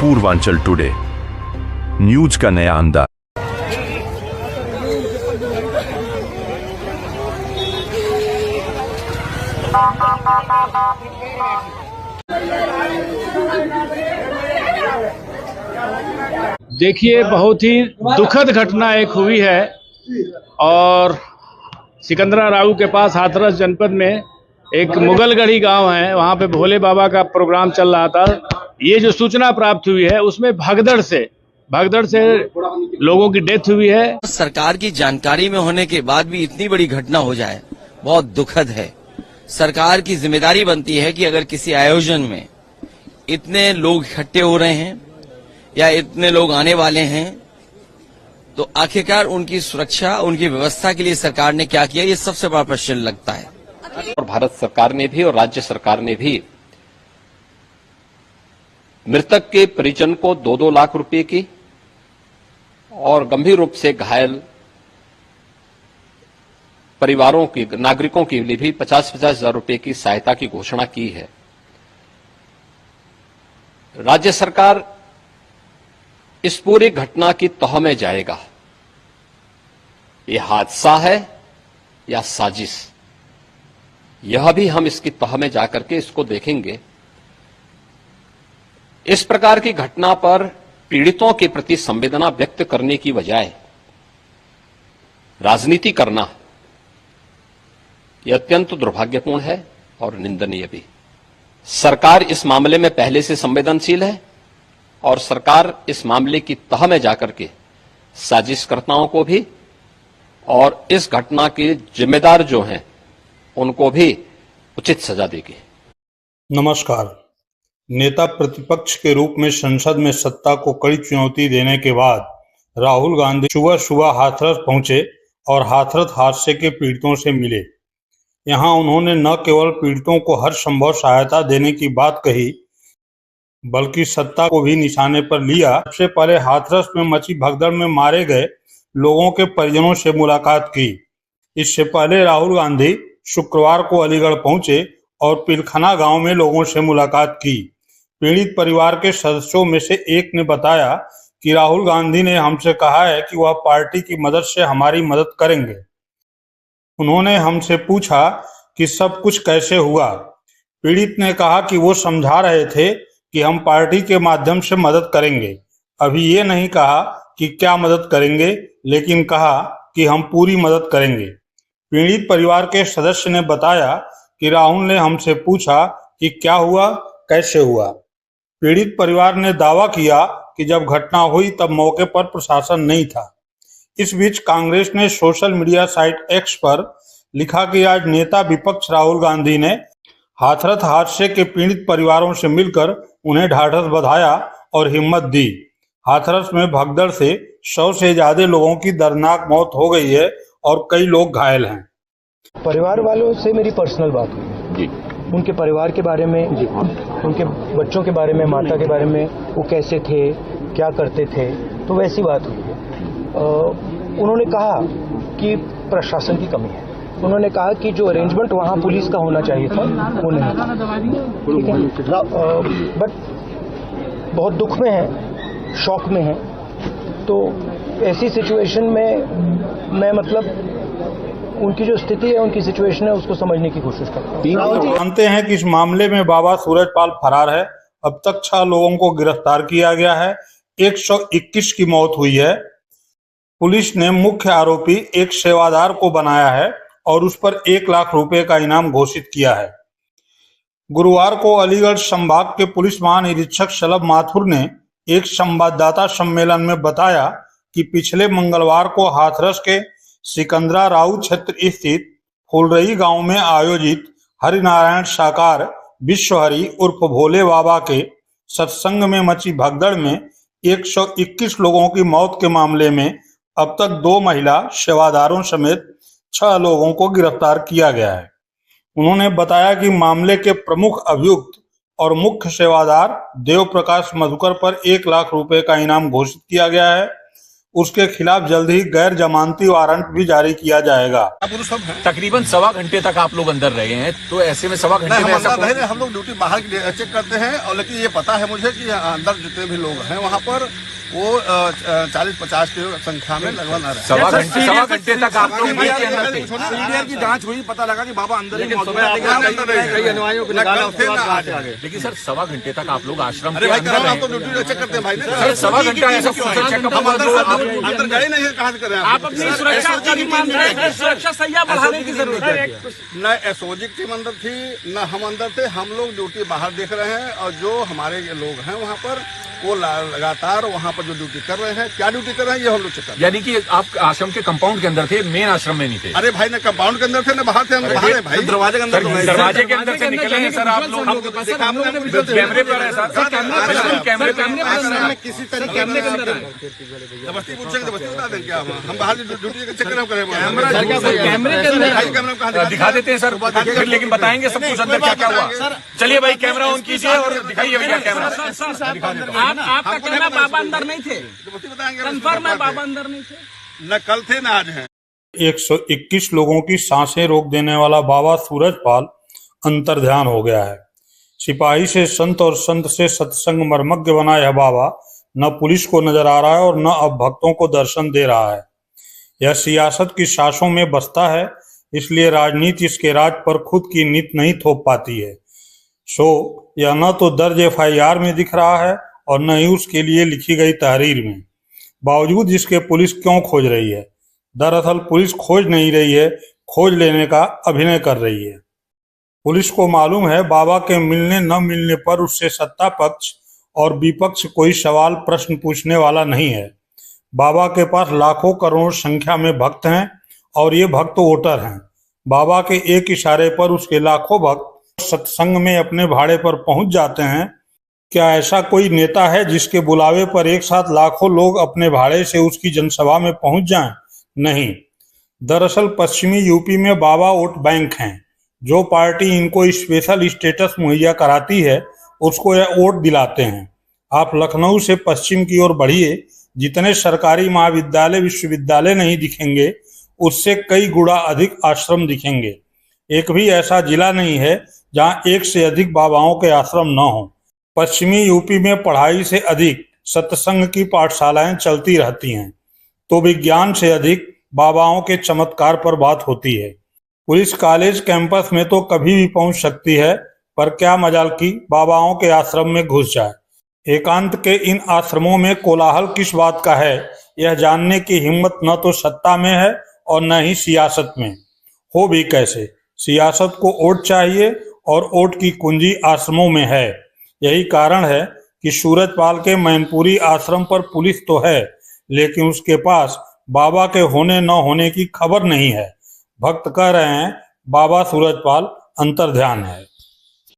Purvanchal today news का नया अंदाज। देखिए, बहुत ही दुखद घटना एक हुई है और सिकंदरा राऊ के पास हाथरस जनपद में एक मुगलगढ़ी गांव है, वहां पे भोले बाबा का प्रोग्राम चल रहा था। ये जो सूचना प्राप्त हुई है उसमें भगदड़ से लोगों की डेथ हुई है। सरकार की जानकारी में होने के बाद भी इतनी बड़ी घटना हो जाए बहुत दुखद है। सरकार की जिम्मेदारी बनती है कि अगर किसी आयोजन में इतने लोग इकट्ठे हो रहे हैं या इतने लोग आने वाले हैं तो आखिरकार उनकी सुरक्षा, उनकी व्यवस्था के लिए सरकार ने क्या किया, ये सबसे बड़ा प्रश्न लगता है। और भारत सरकार ने भी और राज्य सरकार ने भी मृतक के परिजन को 2-2 लाख रुपए की और गंभीर रूप से घायल परिवारों की, नागरिकों के लिए भी 50-50 हजार रुपए की सहायता की घोषणा की है। राज्य सरकार इस पूरी घटना की तह में जाएगा। ये हादसा है या साजिश, यह भी हम इसकी तह में जाकर के इसको देखेंगे। इस प्रकार की घटना पर पीड़ितों के प्रति संवेदना व्यक्त करने की बजाय राजनीति करना यह अत्यंत दुर्भाग्यपूर्ण है और निंदनीय भी। सरकार इस मामले में पहले से संवेदनशील है और सरकार इस मामले की तह में जाकर के साजिशकर्ताओं को भी और इस घटना के जिम्मेदार जो हैं उनको भी उचित सजा देगी। नमस्कार। नेता प्रतिपक्ष के रूप में संसद में सत्ता को कड़ी चुनौती देने के बाद राहुल गांधी सुबह सुबह हाथरस पहुंचे और हाथरस हादसे के पीड़ितों से मिले। यहां उन्होंने न केवल पीड़ितों को हर संभव सहायता देने की बात कही बल्कि सत्ता को भी निशाने पर लिया। सबसे पहले हाथरस में मची भगदड़ में मारे गए लोगों के परिजनों से मुलाकात की। इससे पहले राहुल गांधी शुक्रवार को अलीगढ़ पहुंचे और पिलखना गांव में लोगों से मुलाकात की। पीड़ित परिवार के सदस्यों में से एक ने बताया कि राहुल गांधी ने हमसे कहा है कि वह पार्टी की मदद से हमारी मदद करेंगे। उन्होंने हमसे पूछा कि सब कुछ कैसे हुआ। पीड़ित ने कहा कि वो समझा रहे थे कि हम पार्टी के माध्यम से मदद करेंगे। अभी ये नहीं कहा कि क्या मदद करेंगे, लेकिन कहा कि हम पूरी मदद करेंगे। पीड़ित परिवार के सदस्य ने बताया कि राहुल ने हमसे पूछा कि क्या हुआ, कैसे हुआ। पीड़ित परिवार ने दावा किया कि जब घटना हुई तब मौके पर प्रशासन नहीं था। इस बीच कांग्रेस ने सोशल मीडिया साइट एक्स पर लिखा कि आज नेता विपक्ष राहुल गांधी ने हाथरस हादसे के पीड़ित परिवारों से मिलकर उन्हें ढाढ़स बंधाया और हिम्मत दी। हाथरस में भगदड़ से 100 से ज्यादा लोगों की दर्दनाक मौत हो गई है और कई लोग घायल हैं। परिवार वालों से मेरी पर्सनल बात हुई, उनके परिवार के बारे में, उनके बच्चों के बारे में, माता के बारे में, वो कैसे थे, क्या करते थे, तो वैसी बात हुई है। उन्होंने कहा कि प्रशासन की कमी है। उन्होंने कहा कि जो अरेंजमेंट वहाँ पुलिस का होना चाहिए था वो नहीं था। ठीक है, बट बहुत दुख में है, शॉक में है। तो ऐसी सिचुएशन में मैं उनकी जो स्थिति है, उनकी सिचुएशन है, उसको समझने की कोशिश करता हूँ। जानते हैं कि इस मामले में बाबा सूरजपाल फरार है। अब तक 6 लोगों को गिरफ्तार किया गया है। 121 की मौत हुई है। पुलिस ने मुख्य आरोपी एक सेवादार को बनाया है और उस पर 1 लाख रुपए का इनाम घोषित किया है। गुरुवार को अलीगढ़ संभाग के पुलिस महानिरीक्षक शलभ माथुर ने एक संवाददाता सम्मेलन में बताया कि पिछले मंगलवार को हाथरस के सिकंदरा राऊ क्षेत्र स्थित फुलरही गांव में आयोजित हरिनारायण साकार विश्वहरि उर्फ भोले बाबा के सत्संग में मची भगदड़ में 121 लोगों की मौत के मामले में अब तक 2 महिला सेवादारों समेत 6 लोगों को गिरफ्तार किया गया है। उन्होंने बताया कि मामले के प्रमुख अभियुक्त और मुख्य सेवादार देव प्रकाश मधुकर पर 1 लाख रुपए का इनाम घोषित किया गया है। उसके खिलाफ जल्द ही गैर जमानती वारंट भी जारी किया जाएगा। तकरीबन 1.25 घंटे तक आप लोग अंदर रहे हैं, तो ऐसे में 1.25 घंटे में ऐसा नहीं, हम लोग ड्यूटी बाहर की चेक करते हैं, और लेकिन ये पता है मुझे कि अंदर जितने भी लोग हैं वहाँ पर वो 40-50 की संख्या में लगभग न रहे। 1.25 घंटे तक आप लोग सीडीआर की जांच हुई, पता लगा कि बाबा अंदर ही मौजूद है, लेकिन सर 1.25 घंटे तक आप लोग आश्रम अरे भाई आप तो ड्यूटी चेक करते हैं भाई ना सर, 1.25 घंटा ऐसा हम अंदर गए नहीं, कहाँ से करें आप अपनी सुरक्षा सैया बढ़ाने की जरूरत है। न एसओजी टीम अंदर थी, न हम अंदर थे, हम लोग ड्यूटी बाहर देख रहे हैं, और जो हमारे लोग हैं वहाँ पर वो लगातार वहाँ पर जो ड्यूटी कर रहे हैं, क्या ड्यूटी कर रहे हैं ये हम लोग चेक कर रहे हैं। यानी कि आप आश्रम के कंपाउंड के अंदर थे, मेन आश्रम में नहीं थे? अरे भाई, न कंपाउंड के अंदर थे, न बाहर थे, हम बाहर है भाई, दरवाजे के अंदर। दरवाजे के अंदर से निकले हैं सर आप लोग? कैमरे पर है सर, कैमरे किसी तरीके जबरदस्ती पूछेंगे, जबरदस्ती बता देंगे क्या? हम बाहर ड्यूटी चेक करें, दिखा देते हैं सर, लेकिन बताएंगे सब कुछ अंदर क्या क्या हुआ। चलिए भाई, कैमरा ऑन कीजिए और दिखाइए भैया कैमरा। आपका कहना बाबा अंदर नहीं थे? कंफर्म है बाबा अंदर नहीं थे? न कल थे न आज हैं। 121 लोगों की सांसें रोक देने वाला बाबा सूरजपाल अंतर्ध्यान हो गया है। सिपाही से संत और संत से सत्संग मर्मज्ञ बना यह बाबा न पुलिस को नजर आ रहा है और न अब भक्तों को दर्शन दे रहा है। यह सियासत की सांसों में बसता है, इसलिए राजनीति इसके राज पर खुद की नीत नहीं थोप पाती है। सो यह न तो दर्ज FIR में दिख रहा है और न ही उसके लिए लिखी गई तहरीर में। बावजूद इसके पुलिस क्यों खोज रही है? दरअसल पुलिस खोज नहीं रही है, खोज लेने का अभिनय कर रही है। पुलिस को मालूम है बाबा के मिलने न मिलने पर उससे सत्ता पक्ष और विपक्ष कोई सवाल प्रश्न पूछने वाला नहीं है। बाबा के पास लाखों करोड़ों संख्या में भक्त हैं और ये भक्त वोटर हैं। बाबा के एक इशारे पर उसके लाखों भक्त सत्संग में अपने भाड़े पर पहुंच जाते हैं। क्या ऐसा कोई नेता है जिसके बुलावे पर एक साथ लाखों लोग अपने भाड़े से उसकी जनसभा में पहुंच जाएं? नहीं। दरअसल पश्चिमी यूपी में बाबा वोट बैंक हैं। जो पार्टी इनको स्पेशल स्टेटस मुहैया कराती है उसको यह वोट दिलाते हैं। आप लखनऊ से पश्चिम की ओर बढ़िए, जितने सरकारी महाविद्यालय विश्वविद्यालय नहीं दिखेंगे उससे कई गुना अधिक आश्रम दिखेंगे। एक भी ऐसा जिला नहीं है जहां एक से अधिक बाबाओं के आश्रम न हो। पश्चिमी यूपी में पढ़ाई से अधिक सत्संग की पाठशालाएं चलती रहती हैं, तो विज्ञान से अधिक बाबाओं के चमत्कार पर बात होती है। पुलिस कॉलेज कैंपस में तो कभी भी पहुंच सकती है, पर क्या मजाल की बाबाओं के आश्रम में घुस जाए। एकांत के इन आश्रमों में कोलाहल किस बात का है, यह जानने की हिम्मत न तो सत्ता में है और न ही सियासत में। हो भी कैसे? सियासत को वोट चाहिए और वोट की कुंजी आश्रमों में है। यही कारण है कि सूरजपाल के मैनपुरी आश्रम पर पुलिस तो है, लेकिन उसके पास बाबा के होने न होने की खबर नहीं है। भक्त कह रहे हैं बाबा सूरजपाल अंतर्ध्यान है।